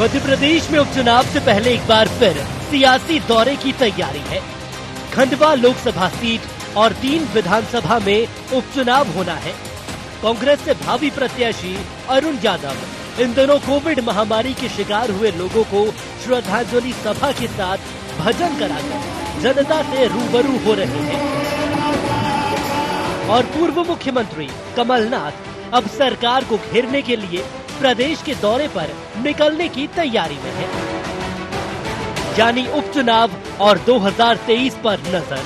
मध्य प्रदेश में उपचुनाव से पहले एक बार फिर सियासी दौरे की तैयारी है। खंडवा लोकसभा सीट और 3 विधानसभा में उपचुनाव होना है। कांग्रेस से भावी प्रत्याशी अरुण यादव इन दिनों कोविड महामारी के शिकार हुए लोगों को श्रद्धांजलि सभा के साथ भजन कराकर जनता से रूबरू हो रहे हैं। और पूर्व मुख्यमंत्री कमलनाथ अब सरकार को घेरने के लिए प्रदेश के दौरे पर निकलने की तैयारी में है। यानी उपचुनाव और 2023 पर नजर।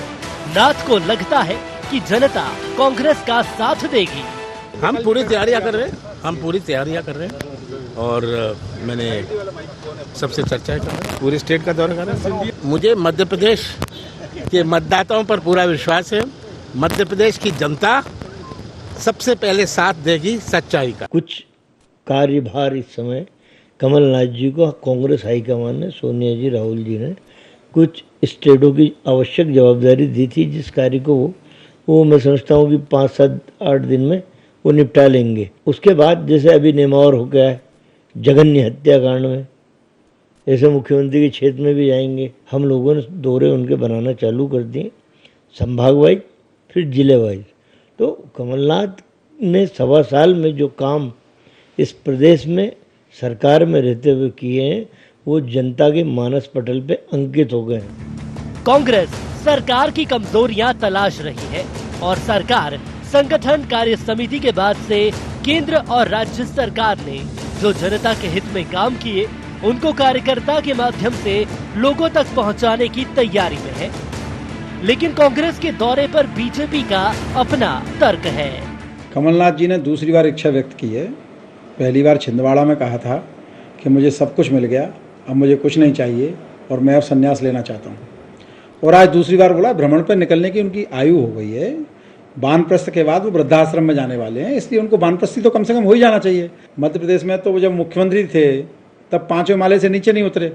नाथ को लगता है कि जनता कांग्रेस का साथ देगी। हम पूरी तैयारियां कर रहे हैं और मैंने सबसे चर्चा कर रहे हैं, पूरे स्टेट का दौरा कर रहे हैं। मुझे मध्य प्रदेश के मतदाताओं पर पूरा विश्वास है। मध्य प्रदेश की जनता सबसे पहले साथ देगी सच्चाई का। कुछ कार्यभार इस समय कमलनाथ जी को कांग्रेस हाईकमान ने, सोनिया जी, राहुल जी ने कुछ स्टेटों की आवश्यक जवाबदारी दी थी, जिस कार्य को वो मैं समझता हूँ कि 5, 7, 8 दिन में वो निपटा लेंगे। उसके बाद जैसे अभी नेमावर हो गया है जघन्य हत्याकांड में, ऐसे मुख्यमंत्री के क्षेत्र में भी जाएंगे। हम लोगों ने दौरे उनके बनाना चालू कर दिए, संभाग वाइज फिर जिले वाइज। तो कमलनाथ ने 1.25 साल में जो काम इस प्रदेश में सरकार में रहते हुए किए हैं, वो जनता के मानस पटल पे अंकित हो गए हैं। कांग्रेस सरकार की कमजोरियां तलाश रही है और सरकार संगठन कार्य समिति के बाद से केंद्र और राज्य सरकार ने जो जनता के हित में काम किए, उनको कार्यकर्ता के माध्यम से लोगों तक पहुंचाने की तैयारी में है। लेकिन कांग्रेस के दौरे पर बीजेपी का अपना तर्क है। कमलनाथ जी ने दूसरी बार इच्छा व्यक्त की है। पहली बार छिंदवाड़ा में कहा था कि मुझे सब कुछ मिल गया, अब मुझे कुछ नहीं चाहिए और मैं अब संन्यास लेना चाहता हूँ। और आज दूसरी बार बोला भ्रमण पर निकलने की उनकी आयु हो गई है। वानप्रस्थ के बाद वो वृद्धाश्रम में जाने वाले हैं, इसलिए उनको वानप्रस्थी तो कम से कम हो ही जाना चाहिए। मध्य प्रदेश में तो वो जब मुख्यमंत्री थे तब 5वें माले से नीचे नहीं उतरे।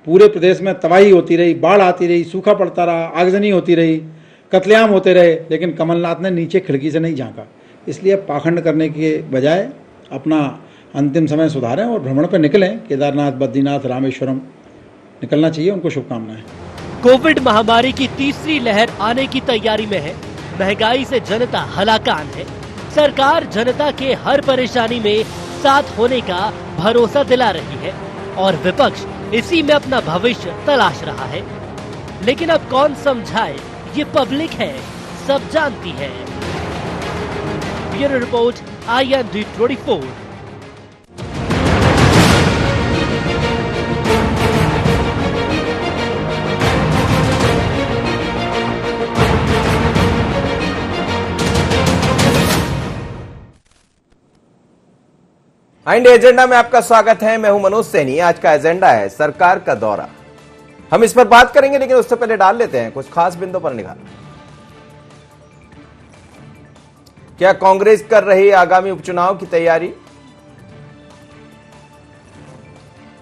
पूरे प्रदेश में तबाही होती रही, बाढ़ आती रही, सूखा पड़ता रहा, आगजनी होती रही, कत्लेआम होते रहे, लेकिन कमलनाथ ने नीचे खिड़की से नहीं झांका। इसलिए पाखंड करने के बजाय अपना अंतिम समय सुधारें और भ्रमण पर निकलें। केदारनाथ, बद्रीनाथ, रामेश्वरम निकलना चाहिए। उनको शुभकामनाएं। कोविड महामारी की तीसरी लहर आने की तैयारी में है। महंगाई से जनता हलाकान है। सरकार जनता के हर परेशानी में साथ होने का भरोसा दिला रही है और विपक्ष इसी में अपना भविष्य तलाश रहा है। लेकिन अब कौन समझाए, ये पब्लिक है, सब जानती है। Bureau report, IND 24। आइंड एजेंडा में आपका स्वागत है। मैं हूं मनोज सैनी। आज का एजेंडा है सरकार का दौरा। हम इस पर बात करेंगे, लेकिन उससे पहले डाल लेते हैं कुछ खास बिंदु पर निगाह। क्या कांग्रेस कर रही आगामी उपचुनाव की तैयारी?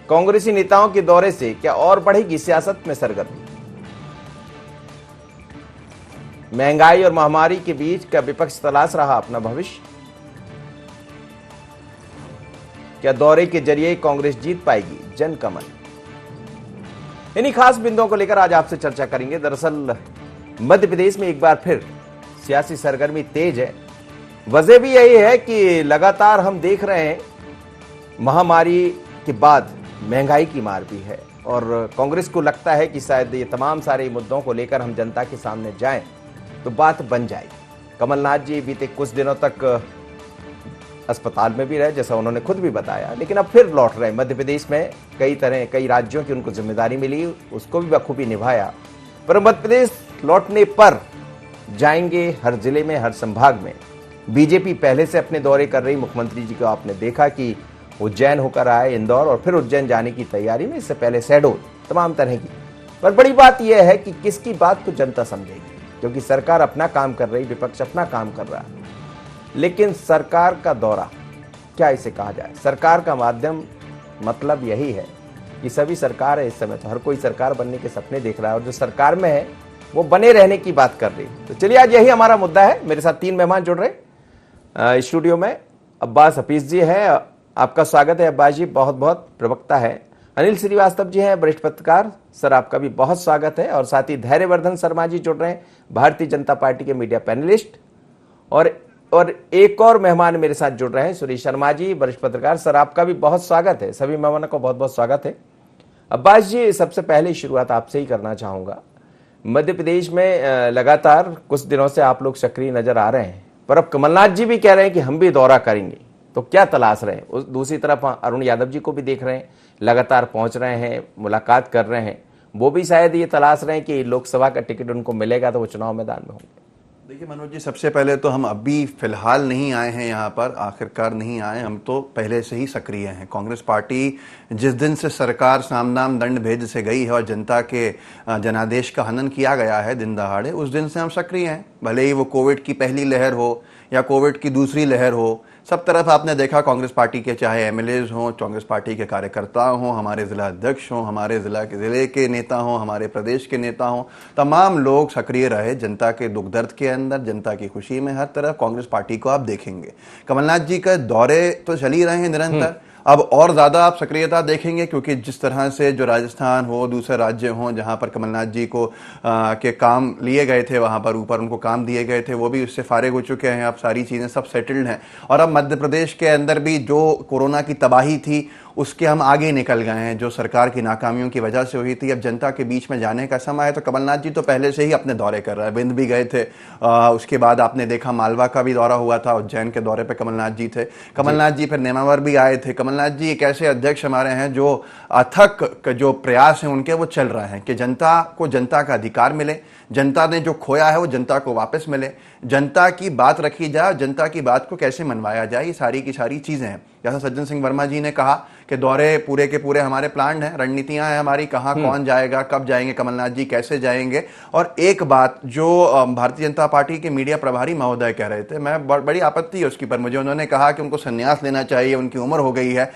कांग्रेसी नेताओं के दौरे से क्या और बढ़ेगी सियासत में सरगर्मी? महंगाई और महामारी के बीच क्या विपक्ष तलाश रहा अपना भविष्य? क्या दौरे के जरिए कांग्रेस जीत पाएगी जन कमल? इन्हीं खास बिंदुओं को लेकर आज आपसे चर्चा करेंगे। दरअसल मध्य प्रदेश में एक बार फिर सियासी सरगर्मी तेज है। वजह भी यही है कि लगातार हम देख रहे हैं महामारी के बाद महंगाई की मार भी है और कांग्रेस को लगता है कि शायद ये तमाम सारे मुद्दों को लेकर हम जनता के सामने जाएं तो बात बन जाएगी। कमलनाथ जी बीते कुछ दिनों तक अस्पताल में भी रहे, जैसा उन्होंने खुद भी बताया, लेकिन अब फिर लौट रहे। मध्य प्रदेश में कई राज्यों की उनको जिम्मेदारी मिली, उसको भी बखूबी निभाया। पर मध्य प्रदेश लौटने पर जाएंगे हर जिले में, हर संभाग में। बीजेपी पहले से अपने दौरे कर रही। मुख्यमंत्री जी को आपने देखा कि उज्जैन होकर आए, इंदौर और फिर उज्जैन जाने की तैयारी में, इससे पहले शहडोल, तमाम तरह की। पर बड़ी बात यह है कि किसकी बात को जनता समझेगी, क्योंकि सरकार अपना काम कर रही, विपक्ष अपना काम कर रहा है। लेकिन सरकार का दौरा, क्या इसे कहा जाए? सरकार का माध्यम मतलब यही है कि सभी सरकार है इस समय, तो हर कोई सरकार बनने के सपने देख रहा है और जो सरकार में है वो बने रहने की बात कर रही है। तो चलिए, आज यही हमारा मुद्दा है। मेरे साथ 3 मेहमान जुड़ रहे स्टूडियो में। अब्बास हफीज जी है, आपका स्वागत है। अब्बास जी बहुत बहुत प्रवक्ता है अनिल श्रीवास्तव जी हैं, वरिष्ठ पत्रकार। सर आपका भी बहुत स्वागत है। और साथ ही धैर्यवर्धन शर्मा जी जुड़ रहे हैं, भारतीय जनता पार्टी के मीडिया पैनलिस्ट। और एक और मेहमान मेरे साथ जुड़ रहे हैं, सुरेश शर्मा जी, वरिष्ठ पत्रकार। सर आपका भी बहुत स्वागत है। सभी मेहमानों को बहुत बहुत स्वागत है। अब्बास जी, सबसे पहले शुरुआत आपसे ही करना चाहूंगा। मध्य प्रदेश में लगातार कुछ दिनों से आप लोग सक्रिय नजर आ रहे हैं, पर अब कमलनाथ जी भी कह रहे हैं कि हम भी दौरा करेंगे, तो क्या तलाश रहे हैं? दूसरी तरफ अरुण यादव जी को भी देख रहे हैं, लगातार पहुंच रहे हैं, मुलाकात कर रहे हैं। वो भी शायद ये तलाश रहे हैं कि लोकसभा का टिकट उनको मिलेगा तो वो चुनाव मैदान में होंगे। देखिए मनोज जी, सबसे पहले तो हम अभी फिलहाल नहीं आए हैं यहाँ पर, आखिरकार नहीं आए, हम तो पहले से ही सक्रिय हैं। कांग्रेस पार्टी जिस दिन से सरकार साम दाम दंड भेद से गई है और जनता के जनादेश का हनन किया गया है दिन दहाड़े, उस दिन से हम सक्रिय हैं। भले ही वो कोविड की पहली लहर हो या कोविड की दूसरी लहर हो, सब तरफ आपने देखा कांग्रेस पार्टी के चाहे एमएलएज हों, कांग्रेस पार्टी के कार्यकर्ता हों, हमारे जिला अध्यक्ष हों, हमारे जिले के नेता हों, हमारे प्रदेश के नेता हों, तमाम लोग सक्रिय रहे जनता के दुख दर्द के अंदर, जनता की खुशी में। हर तरफ कांग्रेस पार्टी को आप देखेंगे। कमलनाथ जी का दौरे तो चल ही रहे हैं निरंतर, अब और ज्यादा आप सक्रियता देखेंगे, क्योंकि जिस तरह से जो राजस्थान हो, दूसरे राज्य हों जहां पर कमलनाथ जी को के काम लिए गए थे, वहां पर ऊपर उनको काम दिए गए थे, वो भी उससे फारिग हो चुके हैं। अब सारी चीजें सब सेटल्ड हैं। और अब मध्य प्रदेश के अंदर भी जो कोरोना की तबाही थी उसके हम आगे निकल गए हैं, जो सरकार की नाकामियों की वजह से हुई थी। अब जनता के बीच में जाने का समय है। तो कमलनाथ जी तो पहले से ही अपने दौरे कर रहे हैं, विंध्य भी गए थे, उसके बाद आपने देखा मालवा का भी दौरा हुआ था, उज्जैन के दौरे पे कमलनाथ जी थे। कमलनाथ जी फिर नेमावर भी आए थे। कमलनाथ जी एक ऐसे अध्यक्ष हमारे हैं जो अथक जो प्रयास हैं उनके वो चल रहे हैं कि जनता को जनता का अधिकार मिले, जनता ने जो खोया है वो जनता को वापस मिले, जनता की बात रखी जाए, जनता की बात को कैसे मनवाया जाए, ये सारी की सारी चीजें हैं। जैसा सज्जन सिंह वर्मा जी ने कहा कि दौरे पूरे के पूरे हमारे प्लान हैं, रणनीतियां हैं हमारी, कहाँ कौन जाएगा, कब जाएंगे कमलनाथ जी, कैसे जाएंगे। और एक बात जो भारतीय जनता पार्टी के मीडिया प्रभारी महोदय कह रहे थे, मैं बड़ी आपत्ति है उसकी पर मुझे, उन्होंने कहा कि उनको संन्यास लेना चाहिए, उनकी उम्र हो गई है।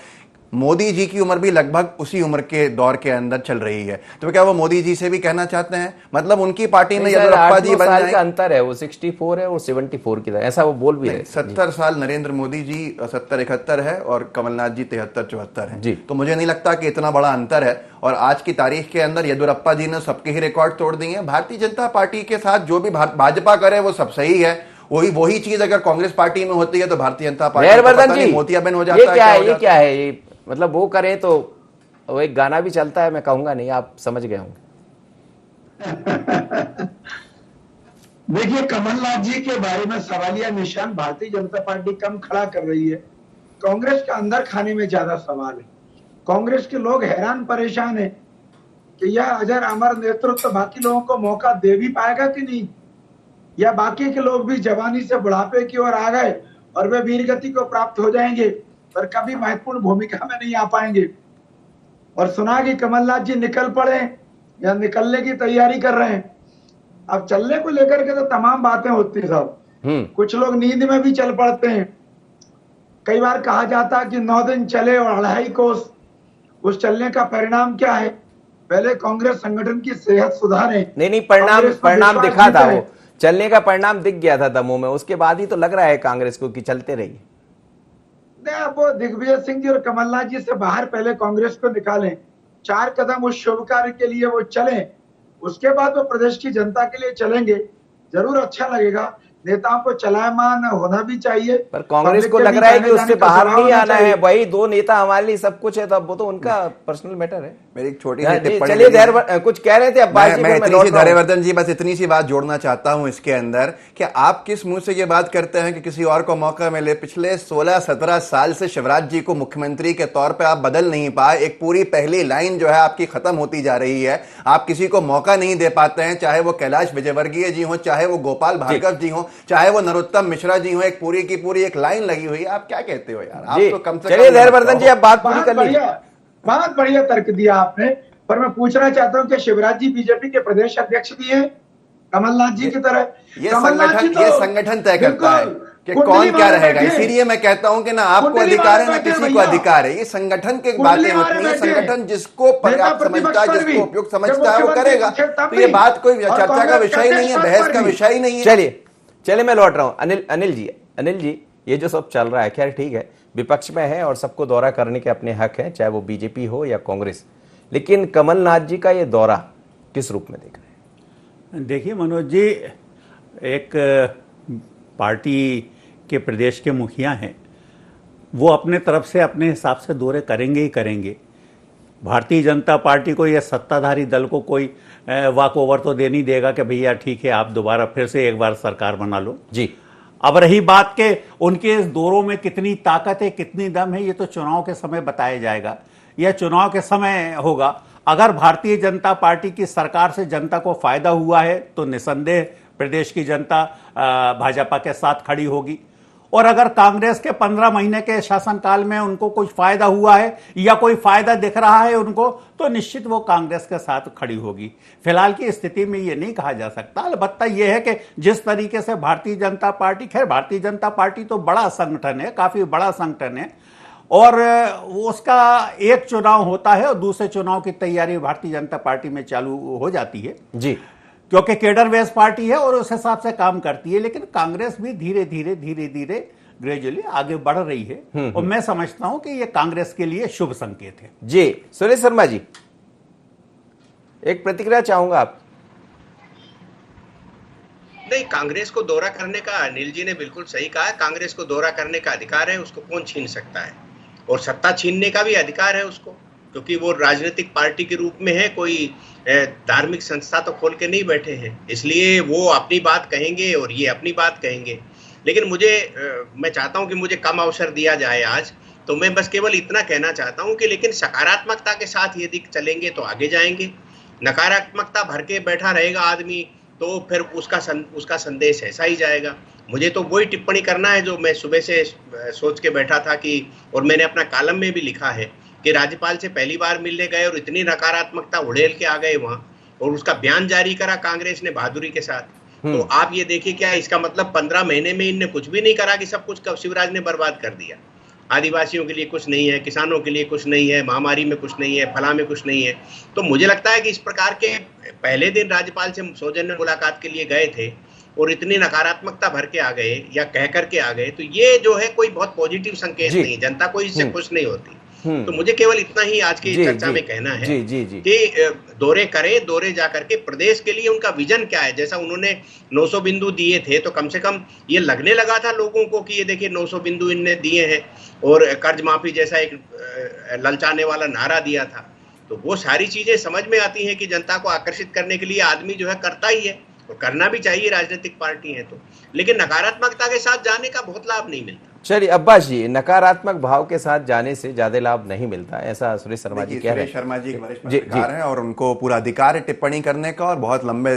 मोदी जी की उम्र भी लगभग उसी उम्र के दौर के अंदर चल रही है, तो क्या वो मोदी जी से भी कहना चाहते हैं? मतलब उनकी पार्टी में येदियुरप्पा जी बन जाएंगे, अंतर है, वो 64 है और 74 की तरह, ऐसा वो बोल भी रहे। 70 साल नरेंद्र मोदी जी 70-71 है और कमलनाथ जी 73-74 है। तो मुझे नहीं लगता कि इतना बड़ा अंतर है। और आज की तारीख के अंदर येदियुरप्पा जी ने सबके ही रिकॉर्ड तोड़ दिए हैं। भारतीय जनता पार्टी के साथ जो भी भाजपा करे वो सब सही है, वही चीज अगर कांग्रेस पार्टी में होती है तो भारतीय जनता पार्टी मोतियाबिंद हो जाता है। ये क्या है ये, मतलब वो करें तो वो एक गाना भी चलता है, मैं कहूंगा नहीं, आप समझ गए होंगे। देखिए, कमलनाथ जी के बारे में सवालिया निशान भारतीय जनता पार्टी कम खड़ा कर रही है, कांग्रेस के अंदर खाने में ज्यादा सवाल है। कांग्रेस के लोग हैरान परेशान है कि यह अजर अमर नेतृत्व बाकी लोगों को मौका दे भी पाएगा कि नहीं, या बाकी के लोग भी जवानी से बुढ़ापे की ओर आ गए और वे वीरगति को प्राप्त हो जाएंगे पर कभी महत्वपूर्ण भूमिका में नहीं आ पाएंगे। और सुना कि कमलनाथ जी निकल पड़े या निकलने की तैयारी कर रहे हैं। अब चलने को लेकर के तो तमाम बातें होती है साहब, कुछ लोग नींद में भी चल पड़ते हैं। कई बार कहा जाता है कि 9 दिन चले और 2.5 कोस, उस चलने का परिणाम क्या है? पहले कांग्रेस संगठन की सेहत सुधारे। नहीं, परिणाम दिखा था, वो चलने का परिणाम दिख गया था दमों में, उसके बाद ही तो लग रहा है कांग्रेस को कि चलते रहिए। वो दिग्विजय सिंह जी और कमलनाथ जी से बाहर पहले कांग्रेस को निकालें, 4 कदम उस शुभ कार्य के लिए वो चलें, उसके बाद वो प्रदेश की जनता के लिए चलेंगे, जरूर अच्छा लगेगा। नेताओं को चलायमान होना भी चाहिए, पर कांग्रेस को लग रहा है कि उससे बाहर नहीं आना है, वही 2 नेता हमारे लिए सब कुछ है, तो अब वो तो उनका पर्सनल मैटर है। मेरी एक छोटी सी टिप्पणी, चलिए कुछ कह रहे थे अब्बास जी, मैं इतनी सी धैर्यवर्धन जी बस इतनी सी बात जोड़ना चाहता हूं इसके अंदर कि आप किस मुंह से ये बात करते हैं कि किसी और को मौका मिले। पिछले 16-17 साल से शिवराज जी को मुख्यमंत्री के तौर पे आप बदल नहीं पाए, एक पूरी पहली लाइन जो है आपकी खत्म होती जा रही है, आप किसी को मौका नहीं दे पाते हैं, चाहे वो कैलाश विजयवर्गीय जी हो, चाहे वो गोपाल भार्गव जी हो, चाहे वो नरोत्तम मिश्रा जी हो, एक पूरी की पूरी एक लाइन लगी हुई है। आप क्या कहते हो यार? आप तो कम से कम। चलिए धैर्यवर्धन जी, अब बात पूरी कर लीजिए। बहुत बढ़िया तर्क दिया आपने, पर मैं पूछना चाहता हूं कि शिवराज जी बीजेपी के प्रदेश अध्यक्ष भी हैं कमलनाथ जी की तरह? ये संगठन तय करता है कि कौन क्या रहेगा, इसीलिए मैं कहता हूं कि ना आपको अधिकार है ना किसी को अधिकार है। ये संगठन की बातें होती है, संगठन जिसको पर्याप्त समझता है, जिसको उपयुक्त समझता है वो करेगा। तो ये बात कोई चर्चा का विषय नहीं है, बहस का विषय ही नहीं है। चलिए मैं लौट रहा हूं। अनिल जी, ये जो सब चल रहा है, खैर ठीक है, विपक्ष में है और सबको दौरा करने के अपने हक हैं, चाहे वो बीजेपी हो या कांग्रेस। लेकिन कमलनाथ जी का ये दौरा किस रूप में देख रहे हैं? देखिए मनोज जी, एक पार्टी के प्रदेश के मुखिया हैं, वो अपने तरफ से अपने हिसाब से दौरे करेंगे ही करेंगे। भारतीय जनता पार्टी को या सत्ताधारी दल को कोई वॉक ओवर तो दे नहीं देगा कि भैया ठीक है आप दोबारा फिर से एक बार सरकार बना लो जी। अब रही बात के उनके इस दौरों में कितनी ताकत है, कितनी दम है, ये तो चुनाव के समय बताया जाएगा। यह चुनाव के समय होगा। अगर भारतीय जनता पार्टी की सरकार से जनता को फायदा हुआ है तो निसंदेह प्रदेश की जनता भाजपा के साथ खड़ी होगी, और अगर कांग्रेस के 15 महीने के शासनकाल में उनको कुछ फायदा हुआ है या कोई फायदा दिख रहा है उनको, तो निश्चित वो कांग्रेस के साथ खड़ी होगी। फिलहाल की स्थिति में ये नहीं कहा जा सकता। अलबत्ता ये है कि जिस तरीके से भारतीय जनता पार्टी, खैर भारतीय जनता पार्टी तो बड़ा संगठन है, काफी बड़ा संगठन है, और उसका एक चुनाव होता है और दूसरे चुनाव की तैयारी भारतीय जनता पार्टी में चालू हो जाती है जी, क्योंकि केडर बेस पार्टी है और उस हिसाब से काम करती है। लेकिन कांग्रेस भी धीरे धीरे ग्रेजुअली आगे बढ़ रही है और मैं समझता हूं कि यह कांग्रेस के लिए शुभ संकेत है। जी सुरेश शर्मा जी, एक प्रतिक्रिया चाहूंगा आप। नहीं, कांग्रेस को दौरा करने का अनिल जी ने बिल्कुल सही कहा है। कांग्रेस को दौरा करने का अधिकार है, उसको कौन छीन सकता है, और सत्ता छीनने का भी अधिकार है उसको, क्योंकि वो राजनीतिक पार्टी के रूप में है, कोई धार्मिक संस्था तो खोल के नहीं बैठे हैं, इसलिए वो अपनी बात कहेंगे और ये अपनी बात कहेंगे। लेकिन मैं चाहता हूं कि मुझे कम अवसर दिया जाए आज, तो मैं बस केवल इतना कहना चाहता हूं कि लेकिन सकारात्मकता के साथ यदि चलेंगे तो आगे जाएंगे। नकारात्मकता भर के बैठा रहेगा आदमी तो फिर उसका संदेश ऐसा ही जाएगा। मुझे तो वही टिप्पणी करना है जो मैं सुबह से सोच के बैठा था कि, और मैंने अपना कॉलम में भी लिखा है कि राज्यपाल से पहली बार मिलने गए और इतनी नकारात्मकता उड़ेल के आ गए वहां, और उसका बयान जारी करा कांग्रेस ने बहादुरी के साथ। तो आप ये देखिए, क्या इसका मतलब 15 महीने में इनने कुछ भी नहीं करा कि सब कुछ शिवराज ने बर्बाद कर दिया। आदिवासियों के लिए कुछ नहीं है, किसानों के लिए कुछ नहीं है, महामारी में कुछ नहीं है, फला में कुछ नहीं है। तो मुझे लगता है कि इस प्रकार के पहले दिन राज्यपाल से सौजन्य मुलाकात के लिए गए थे और इतनी नकारात्मकता भर के आ गए या कह करके आ गए, तो ये जो है कोई बहुत पॉजिटिव संकेत नहीं, जनता कोई इससे खुश नहीं होती। तो मुझे केवल इतना ही आज की चर्चा में कहना है कि दौरे करें, दौरे जाकर के प्रदेश के लिए उनका विजन क्या है। जैसा उन्होंने 900 बिंदु दिए थे, तो कम से कम ये लगने लगा था लोगों को कि ये देखिए 900 बिंदु इनने दिए हैं, और कर्ज माफी जैसा एक ललचाने वाला नारा दिया था। तो वो सारी चीजें समझ में आती हैं कि जनता को आकर्षित करने के लिए आदमी जो है करता ही है, और करना भी चाहिए, राजनीतिक पार्टी है तो। लेकिन नकारात्मकता के साथ जाने का बहुत लाभ नहीं मिलता। चलिए अब्बास जी, नकारात्मक भाव के साथ जाने से ज्यादा लाभ नहीं मिलता, ऐसा सुरेश शर्मा जी कह रहे हैं। सुरेश शर्मा जी वरिष्ठ पत्रकार हैं और उनको पूरा अधिकार है टिप्पणी करने का, और बहुत लंबे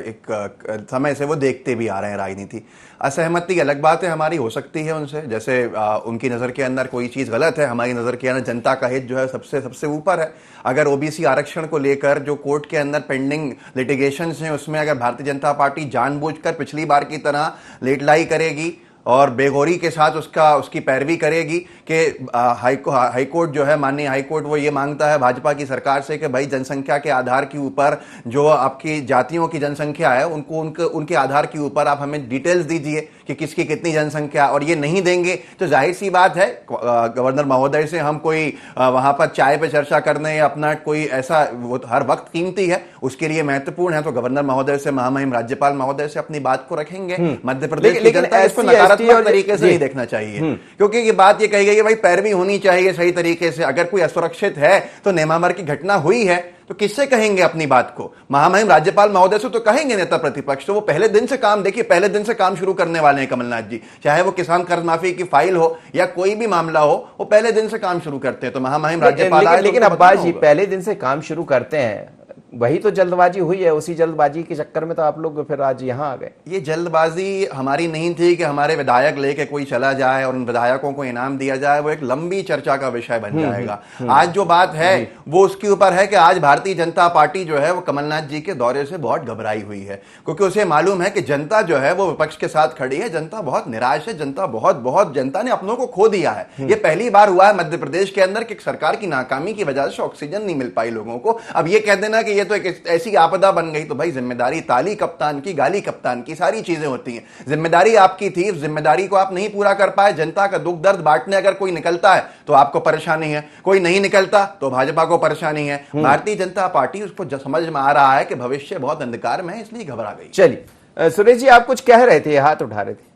एक समय से वो देखते भी आ रहे हैं राजनीति। असहमति अलग बात है हमारी, हो सकती है उनसे, जैसे उनकी नज़र के अंदर कोई चीज़ गलत है, हमारी नज़र के अंदर जनता का हित जो है सबसे ऊपर है। अगर ओबीसी आरक्षण को लेकर जो कोर्ट के अंदर पेंडिंग लिटिगेशंस हैं, उसमें अगर भारतीय जनता पार्टी जानबूझकर पिछली बार की तरह लेटलाई करेगी और बेगौरी के साथ उसकी पैरवी करेगी कि हाईकोर्ट जो है, माननीय हाईकोर्ट, वो ये मांगता है भाजपा की सरकार से कि भाई जनसंख्या के आधार के ऊपर जो आपकी जातियों की जनसंख्या है उनके आधार के ऊपर आप हमें डिटेल्स दीजिए कि किसकी कितनी जनसंख्या, और ये नहीं देंगे तो जाहिर सी बात है गवर्नर महोदय से हम कोई वहां पर चाय पे चर्चा करने या अपना कोई ऐसा, वो हर वक्त कीमती है, उसके लिए महत्वपूर्ण है, तो गवर्नर महोदय से, महामहिम राज्यपाल महोदय से अपनी बात को रखेंगे। मध्य प्रदेश की जनता इसको नकारात्मक तरीके से नहीं देखना चाहिए, क्योंकि ये बात ये कही गई है भाई पैरवी होनी चाहिए सही तरीके से। अगर कोई असुरक्षित है तो नेमामर की घटना हुई है तो किससे कहेंगे अपनी बात को? महामहिम राज्यपाल महोदय से तो कहेंगे नेता प्रतिपक्ष। तो वो पहले दिन से काम, देखिए पहले दिन से काम शुरू करने वाले हैं कमलनाथ जी, चाहे वो किसान कर्ज माफी की फाइल हो या कोई भी मामला हो, वो पहले दिन से काम शुरू करते हैं। तो महामहिम राज्यपाल, लेकिन अब्बास जी पहले दिन से काम शुरू करते हैं, वही तो जल्दबाजी हुई है, उसी जल्दबाजी के चक्कर में तो आप लोग फिर आज यहाँ आ गए। ये जल्दबाजी हमारी नहीं थी कि हमारे विधायक लेके कोई चला जाए और उन विधायकों को इनाम दिया जाए, वो एक लंबी चर्चा का विषय बन जाएगा। आज जो बात है वो उसके ऊपर है कि आज भारतीय जनता पार्टी जो है वो कमलनाथ जी के दौरे से बहुत घबराई हुई है, क्योंकि उसे मालूम है कि जनता जो है वो विपक्ष के साथ खड़ी है, जनता बहुत निराश है, जनता ने अपनों को खो दिया है। ये पहली बार हुआ है मध्य प्रदेश के अंदर कि सरकार की नाकामी की वजह से ऑक्सीजन नहीं मिल पाई लोगों को। अब ये कह देना कि ये तो एक ऐसी आपदा बन गई तो भाई जिम्मेदारी ताली कप्तान की, गाली कप्तान की, सारी चीजें होती हैं। जिम्मेदारी आपकी थी, जिम्मेदारी को आप नहीं पूरा कर पाए, जनता का दुख दर्द बांटने अगर कोई निकलता है तो आपको परेशानी है, कोई नहीं निकलता तो भाजपा को परेशानी है। भारतीय जनता पार्टी उसको समझ में आ रहा है कि भविष्य बहुत अंधकार में है, इसलिए घबरा गई। चलिए सुरेश जी, आप कुछ कह रहे थे, हाथ उठा रहे थे।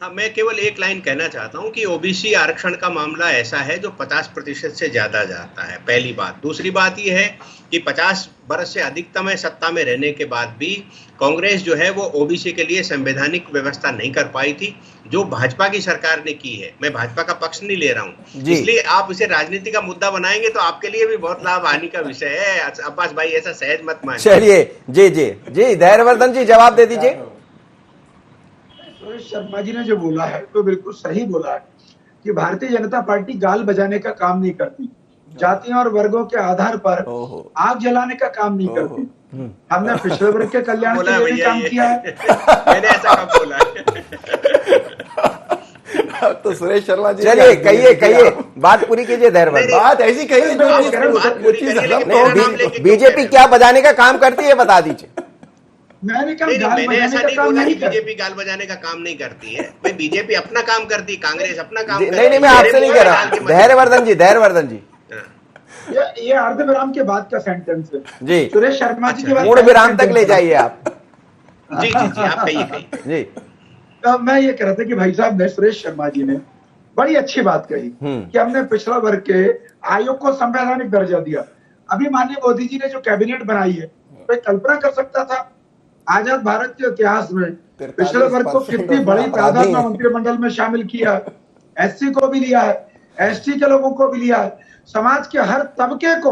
हाँ, मैं केवल एक लाइन कहना चाहता हूँ कि ओबीसी आरक्षण का मामला ऐसा है जो 50% से ज्यादा जाता है, पहली बात। दूसरी बात यह है कि 50 वर्ष से अधिकतम सत्ता में रहने के बाद भी कांग्रेस जो है वो ओबीसी के लिए संवैधानिक व्यवस्था नहीं कर पाई थी, जो भाजपा की सरकार ने की है। मैं भाजपा का पक्ष नहीं ले रहा हूँ, इसलिए आप इसे राजनीति का मुद्दा बनाएंगे तो आपके लिए भी बहुत लाभ हानि का विषय है। अब्बास भाई ऐसा सहज मत मानिए। चलिए जी जी जी, धैर्यवर्धन जी जवाब दे दीजिए। सुरेश शर्मा जी ने जो बोला है तो बिल्कुल सही बोला है कि भारतीय जनता पार्टी गाल बजाने का काम नहीं करती, जातियों और वर्गों के आधार पर आग जलाने का काम नहीं करती। हमने पिछड़े वर्ग के कल्याण के लिए भी काम किया है। मैंने ऐसा कब बोला है? तो सुरेश शर्मा जी, चलिए कहिए बात पूरी कीजिए धैर्यवर्धन। बात ऐसी कही बीजेपी क्या बजाने का काम करती है बता दीजिए। मैंने कहा मैंने ऐसा नहीं बोला कि बीजेपी गाल बजाने का काम नहीं करती है। भाई बीजेपी अपना काम करती है, कांग्रेस अपना काम करती है। नहीं, मैं आपसे नहीं कह रहा। धैर्यवर्धन जी ये अर्ध विराम के बाद का सेंटेंस है जी। सुरेश शर्मा जी के बाद पूर्ण विराम तक ले जाइए आप। जी जी जी, आप कहिए जी। तो मैं ये कह रहा था कि भाई साहब ने, सुरेश शर्मा जी ने बड़ी अच्छी बात कही कि हमने पिछड़ा वर्ग के आयोग को संवैधानिक दर्जा दिया। अभी माननीय मोदी जी ने जो कैबिनेट बनाई है, कोई कल्पना कर सकता था आजाद भारत के इतिहास में पिछड़े वर्ग को कितनी बड़ी तादाद में मंत्रिमंडल में शामिल किया है। एससी को भी लिया है, एसटी के लोगों को भी लिया है, समाज के हर तबके को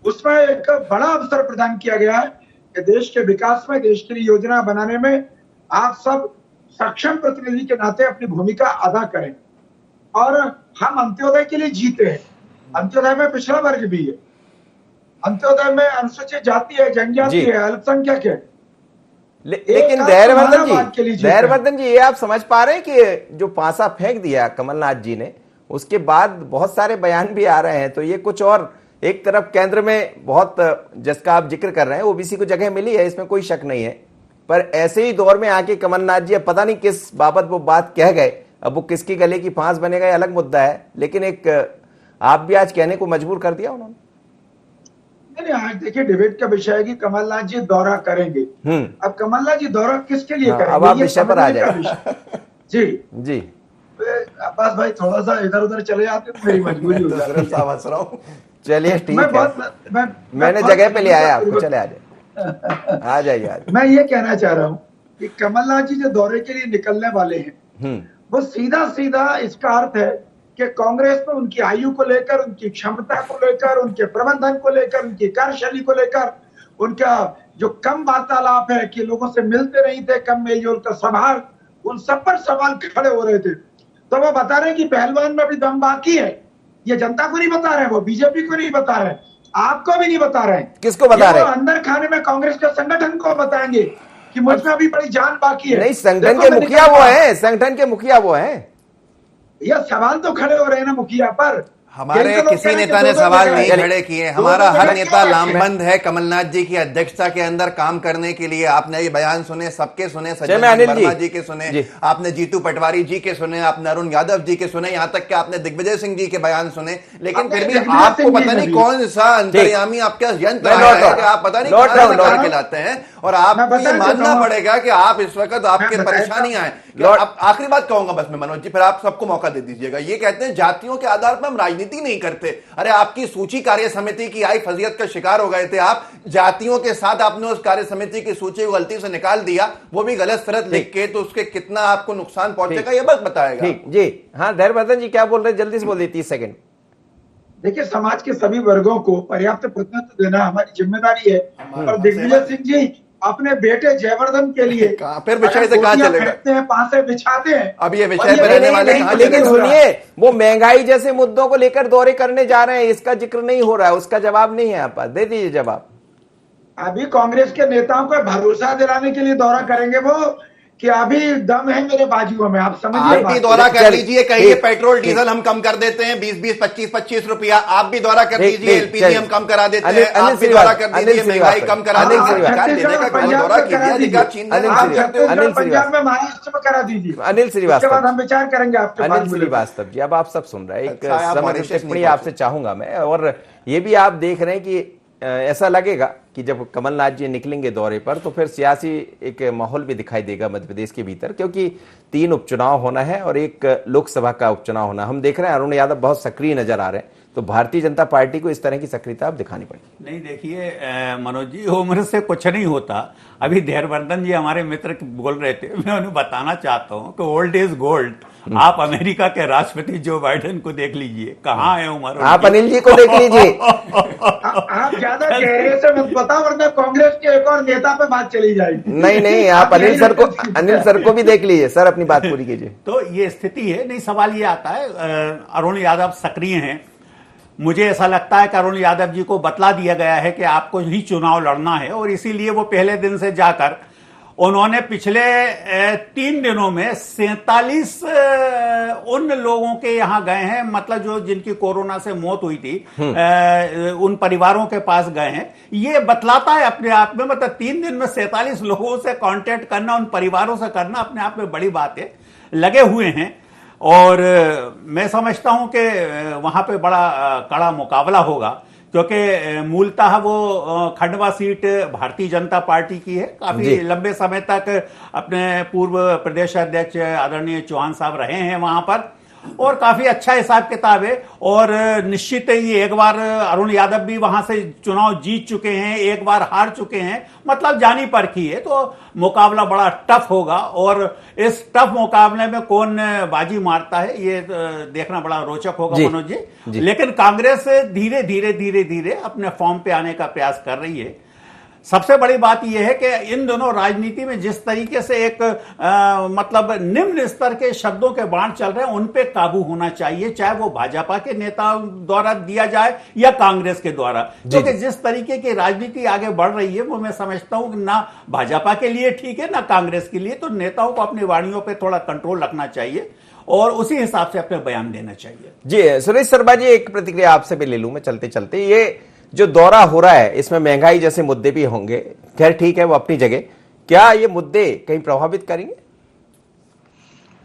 उसमें एक बड़ा अवसर प्रदान किया गया है कि देश के विकास में, देश के लिए योजना बनाने में आप सब सक्षम प्रतिनिधि के नाते अपनी भूमिका अदा करें। और हम अंत्योदय के लिए जीते हैं। अंत्योदय में पिछड़ा वर्ग भी है, अंत्योदय में अनुसूचित जाति है, जनजाति है, अल्पसंख्यक है। लेकिन धैर्यवर्धन जी ये आप समझ पा रहे हैं कि जो पासा फेंक दिया कमलनाथ जी ने, उसके बाद बहुत सारे बयान भी आ रहे हैं। तो ये कुछ और, एक तरफ केंद्र में बहुत, जिसका आप जिक्र कर रहे हैं, ओबीसी को जगह मिली है, इसमें कोई शक नहीं है, पर ऐसे ही दौर में आके कमलनाथ जी, अब पता नहीं किस बाबत वो बात कह गए, अब वो किसकी गले की फांस बनेगा, अलग मुद्दा है। लेकिन एक आप भी आज कहने को मजबूर कर दिया उन्होंने। नहीं, आज देखिए डिबेट का विषय है कि कमलनाथ जी दौरा करेंगे। अब कमलनाथ जी दौरा किसके लिए करेंगे, अब आप विषय पर आ जाए। जी जी अब्बास भाई थोड़ा सा इधर उधर चले जाते तो मेरी मजबूरी हो जाती। चलिए ठीक है, मैंने जगह पे ले आया आपको, चले आ जाइए। मैं ये कहना चाह रहा हूँ कि कमलनाथ जी जो दौरे के लिए निकलने वाले हैं, वो सीधा सीधा इसका अर्थ है कि कांग्रेस में उनकी आयु को लेकर, उनकी क्षमता को लेकर, उनके प्रबंधन को लेकर, उनकी कार्यशैली को लेकर, उनका जो कम वार्तालाप है कि लोगों से मिलते नहीं थे, कम मेलजोल का स्वभाव, उन सब पर सवाल खड़े हो रहे थे। तो वो बता रहे हैं कि पहलवान में अभी दम बाकी है। ये जनता को नहीं बता रहे, वो बीजेपी को नहीं बता रहे, आपको भी नहीं बता रहे। किसको बता रहे? अंदर खाने में कांग्रेस के संगठन को बताएंगे कि मुझ में अभी बड़ी जान बाकी है। नहीं, संगठन के मुखिया वो है, संगठन के मुखिया वो है। यह सवाल तो खड़े हो रहे हैं ना मुखिया पर। हमारे किसी नेता ने सवाल नहीं खड़े किए। हमारा हर नेता लामबंद है कमलनाथ जी की अध्यक्षता के अंदर काम करने के लिए। आपने ये बयान सुने, सबके सुने, सज्जन वर्मा जी के सुने, आपने जीतू पटवारी जी के सुने, आपने अरुण यादव जी के सुने, यहाँ तक कि आपने दिग्विजय सिंह जी के बयान सुने। लेकिन फिर भी आपको पता नहीं कौन सा अंतर्यामी आपका यंत्र है कि आप पता नहीं कहां के लाते हैं। और आपको ये मानना पड़ेगा कि आप इस वक्त आपके परेशानियां हैं। अब आखिरी बात कहूंगा बस मैं मनोज जी, फिर आप सबको मौका दे दीजिएगा। ये कहते हैं जातियों के आधार पर हम राजनीति नहीं करते। अरे आपकी सूची कार्य समिति की आई फजीयत का शिकार हो गए थे आप। जातियों के साथ आपने उस कार्य समिति की सूची को गलती से निकाल दिया, वो भी गलत शरत लिख के, तो उसके कितना आपको नुकसान पहुंचेगा ये बस बताएगा। जी हाँ, धैर्यवर्धन जी क्या बोल रहे हैं, जल्दी से बोलिए, 30 सेकंड। देखिए, समाज के सभी वर्गों को पर्याप्त प्रतिनिधित्व देना हमारी जिम्मेदारी है। और दिग्विजय सिंह जी अपने बेटे जयवर्धन के लिए फिर विषय से कहां चलेगा, पासे बिछाते हैं। अब ये विषय पर रहने वाले कहां? लेकिन सुनिए, वो महंगाई जैसे मुद्दों को लेकर दौरे करने जा रहे हैं, इसका जिक्र नहीं हो रहा है, उसका जवाब नहीं है। आप दे दीजिए जवाब। अभी कांग्रेस के नेताओं को भरोसा दिलाने के लिए दौरा करेंगे वो कि अभी दम है मेरे बाजुओं में, आप समझिए आप भी बात। दौरा कर लीजिए, कहिए पेट्रोल डीजल हम कम कर देते हैं 20-20, 25-25 रुपया। आप भी दौरा कर लीजिए, एलपीजी हम कम करा देते हैं। आप भी दौरा कर दीजिए, महंगाई कम करा देंगे। अधिकार देने का कभी दौरा कीजिए, अधिकार छीन पंजाब में, महाराष्ट्र में करा दीजिए। अनिल उसके बाद हम विचार करेंगे आपके अनिल श्रीवास्तव जी, अब आप सब सुन रहे हैं, एक अच्छा, आप समय मॉरिशस टिप्पणी नहीं आपसे चाहूंगा मैं, और ये भी आप देख रहे हैं कि ऐसा लगेगा कि जब कमलनाथ जी निकलेंगे दौरे पर तो फिर सियासी एक माहौल भी दिखाई देगा मध्य प्रदेश के भीतर, क्योंकि 3 उपचुनाव होना है और एक लोकसभा का उपचुनाव होना। हम देख रहे हैं अरुण यादव बहुत सक्रिय नजर आ रहे हैं, तो भारतीय जनता पार्टी को इस तरह की सक्रियता अब दिखानी पड़ेगी। नहीं, देखिए मनोज जी, उम्र से कुछ नहीं होता। अभी धैर्यवर्धन जी हमारे मित्र बोल रहे थे, मैं उन्हें बताना चाहता हूं कि ओल्ड इज गोल्ड। आप अमेरिका के राष्ट्रपति जो बाइडेन को देख लीजिए, कहाँ है उम्र। आप अनिल जी को देख लीजिए। आप ज्यादा गहरे से मत बताओ, वरना कांग्रेस के एक और नेता पे बात चली जाएगी। नहीं, आप अनिल सर को भी देख लीजिए। सर अपनी बात पूरी कीजिए। तो ये स्थिति है। नहीं, सवाल ये आता है, अरुण यादव सक्रिय हैं। मुझे ऐसा लगता है कि अरुण यादव जी को बतला दिया गया है कि आपको ही चुनाव लड़ना है, और इसीलिए वो पहले दिन से जाकर उन्होंने पिछले 3 दिनों में 47 उन लोगों के यहां गए हैं, मतलब जो जिनकी कोरोना से मौत हुई थी, उन परिवारों के पास गए हैं। ये बतलाता है अपने आप में, मतलब 3 दिन में 47 लोगों से कांटेक्ट करना, उन परिवारों से करना, अपने आप में बड़ी बात है। लगे हुए हैं, और मैं समझता हूं कि वहां पे बड़ा कड़ा मुकाबला होगा, क्योंकि मूलतः वो खंडवा सीट भारतीय जनता पार्टी की है। काफी लंबे समय तक अपने पूर्व प्रदेश अध्यक्ष आदरणीय चौहान साहब रहे हैं वहां पर, और काफी अच्छा हिसाब किताब है। और निश्चित ही एक बार अरुण यादव भी वहां से चुनाव जीत चुके हैं, एक बार हार चुके हैं, मतलब जानी परखी है। तो मुकाबला बड़ा टफ होगा, और इस टफ मुकाबले में कौन बाजी मारता है ये देखना बड़ा रोचक होगा मनोज जी। लेकिन कांग्रेस धीरे धीरे अपने फॉर्म पे आने का प्रयास कर रही है। सबसे बड़ी बात यह है कि इन दोनों राजनीति में जिस तरीके से एक मतलब निम्न स्तर के शब्दों के बाण चल रहे हैं, उन पे काबू होना चाहिए, चाहे वो भाजपा के नेताओं द्वारा दिया जाए या कांग्रेस के द्वारा। क्योंकि जिस तरीके की राजनीति आगे बढ़ रही है, वो मैं समझता हूं कि ना भाजपा के लिए ठीक है, ना कांग्रेस के लिए। तो नेताओं को अपनी वाणियों पर थोड़ा कंट्रोल रखना चाहिए और उसी हिसाब से अपने बयान देना चाहिए। जी सुरेश शर्मा जी, एक प्रतिक्रिया आपसे भी ले लूं मैं चलते चलते। ये जो दौरा हो रहा है, इसमें महंगाई जैसे मुद्दे भी होंगे, खैर ठीक है वो अपनी जगह, क्या ये मुद्दे कहीं प्रभावित करेंगे?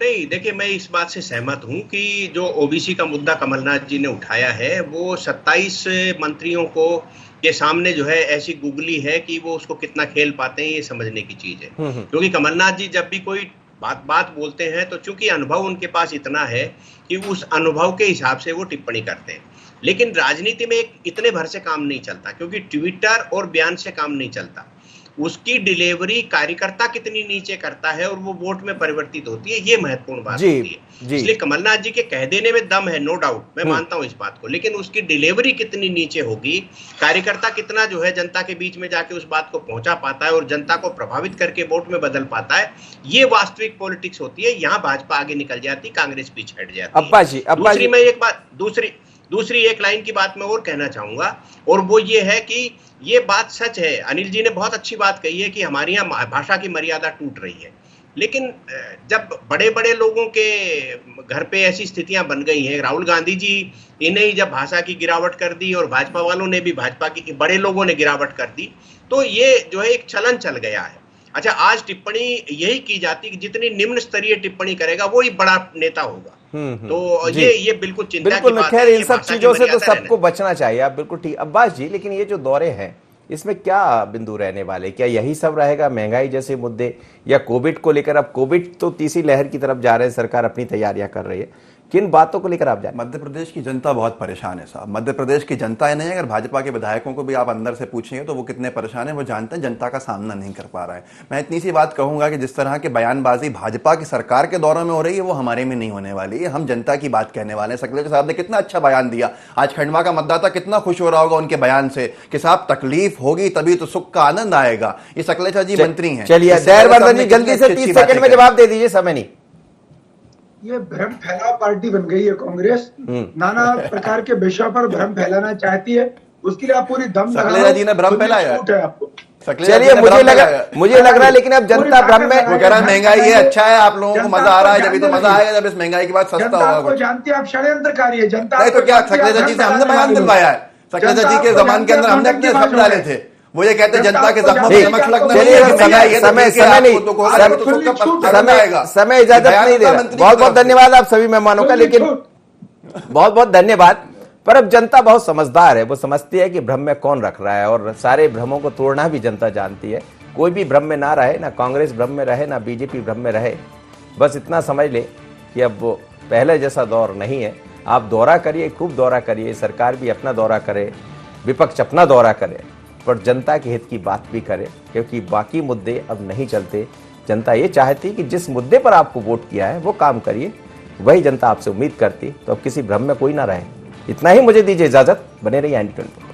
नहीं, देखिए मैं इस बात से सहमत हूं कि जो ओबीसी का मुद्दा कमलनाथ जी ने उठाया है, वो 27 मंत्रियों को के सामने जो है ऐसी गुगली है कि वो उसको कितना खेल पाते हैं, ये समझने की चीज है। क्योंकि कमलनाथ जी जब भी कोई बात बोलते हैं, तो चूंकि अनुभव उनके पास इतना है कि उस अनुभव के हिसाब से वो टिप्पणी करते हैं। लेकिन राजनीति में इतने भर से काम नहीं चलता, क्योंकि ट्विटर और बयान से काम नहीं चलता। उसकी डिलीवरी कार्यकर्ता कितनी नीचे करता है और वो वोट में परिवर्तित होती है, ये महत्वपूर्ण बात होती है। इसलिए कमलनाथ जी के कह देने में दम है, नो डाउट, मैं मानता हूं इस बात को, लेकिन उसकी डिलीवरी कितनी नीचे होगी, कार्यकर्ता कितना जो है जनता के बीच में जाके उस बात को पहुंचा पाता है और जनता को प्रभावित करके वोट में बदल पाता है, ये वास्तविक पॉलिटिक्स होती है। यहाँ भाजपा आगे निकल जाती, कांग्रेस पीछे हट जाती है। दूसरी मैं एक बात, दूसरी एक लाइन की बात मैं और कहना चाहूंगा, और वो ये है कि ये बात सच है, अनिल जी ने बहुत अच्छी बात कही है कि हमारी यहाँ भाषा की मर्यादा टूट रही है। लेकिन जब बड़े बड़े लोगों के घर पे ऐसी स्थितियां बन गई हैं, राहुल गांधी जी इन्हें ही जब भाषा की गिरावट कर दी और भाजपा वालों ने भी भाजपा की बड़े लोगों ने गिरावट कर दी, तो ये जो है एक चलन चल गया है। अच्छा, आज टिप्पणी यही की जाती कि जितनी निम्न स्तरीय टिप्पणी करेगा वो ही बड़ा नेता होगा। तो ये बिल्कुल चिंता की बात है। खैर इन सब चीजों से तो सबको बचना चाहिए, आप बिल्कुल ठीक। अब्बास जी, लेकिन ये जो दौरे हैं, इसमें क्या बिंदु रहने वाले, क्या यही सब रहेगा, महंगाई जैसे मुद्दे, या कोविड को लेकर? अब कोविड तो तीसरी लहर की तरफ जा रहे हैं, सरकार अपनी तैयारियां कर रही है, किन बातों को लेकर आप जाए? मध्य प्रदेश की जनता बहुत परेशान है साहब। मध्य प्रदेश की जनता है नहीं, अगर भाजपा के विधायकों को भी आप अंदर से पूछेंगे तो वो कितने परेशान है, वो जानते हैं जनता का सामना नहीं कर पा रहा है। मैं इतनी सी बात कहूंगा कि जिस तरह की बयानबाजी भाजपा की सरकार के दौरों में हो रही है, वो हमारे में नहीं होने वाली है। हम जनता की बात कहने वाले हैं। सकलेचा साहब ने कितना अच्छा बयान दिया, आज खंडवा का मतदाता कितना खुश हो रहा होगा उनके बयान से कि साहब तकलीफ होगी तभी तो सुख का आनंद आएगा। ये सकलेचा जी मंत्री हैं। चलिए धैर्यवर्धन जी, जल्दी से 30 सेकंड में जवाब दे दीजिए, समय नहीं। ये भ्रम फैलाव पार्टी बन गई है कांग्रेस, नाना प्रकार के विषयों पर भ्रम फैलाना चाहती है, उसके लिए आप पूरी दम सकलेचा जी ने भ्रम फैलाया है आपको। चलिए, मुझे लग रहा है लेकिन अब जनता भ्रम में, वो कह रहा है महंगाई है, अच्छा है, आप लोगों को मजा आ रहा है, जब तो मजा आएगा जब इस महंगाई के बाद सस्ता होगा। जानती है आप षड्यंत्रकारी है जनता। नहीं तो क्या शैलजा जी से हमने बयान दिलवाया है? शैलजा जी के जमान के अंदर हमने अपने शब्द डाले थे, वो ये कहते हैं जनता के जख्मों में नमक छिड़कना नहीं है। समय इजाजत नहीं दे रहा। बहुत बहुत धन्यवाद आप सभी मेहमानों का, लेकिन बहुत बहुत धन्यवाद। पर अब जनता बहुत समझदार है, वो समझती है कि भ्रम में कौन रख रहा है, और सारे भ्रमों को तोड़ना भी जनता जानती है। कोई भी भ्रम में ना रहे, ना कांग्रेस भ्रम में रहे, ना बीजेपी भ्रम में रहे। बस इतना समझ ले कि अब वो पहले जैसा दौर नहीं है। आप दौरा करिए, खूब दौरा करिए, सरकार भी अपना दौरा करे, विपक्ष अपना दौरा करे, पर जनता के हित की बात भी करे, क्योंकि बाकी मुद्दे अब नहीं चलते। जनता ये चाहती है कि जिस मुद्दे पर आपको वोट किया है वो काम करिए, वही जनता आपसे उम्मीद करती। तो अब किसी भ्रम में कोई ना रहे। इतना ही मुझे दीजिए इजाजत, बने रहिए ND24।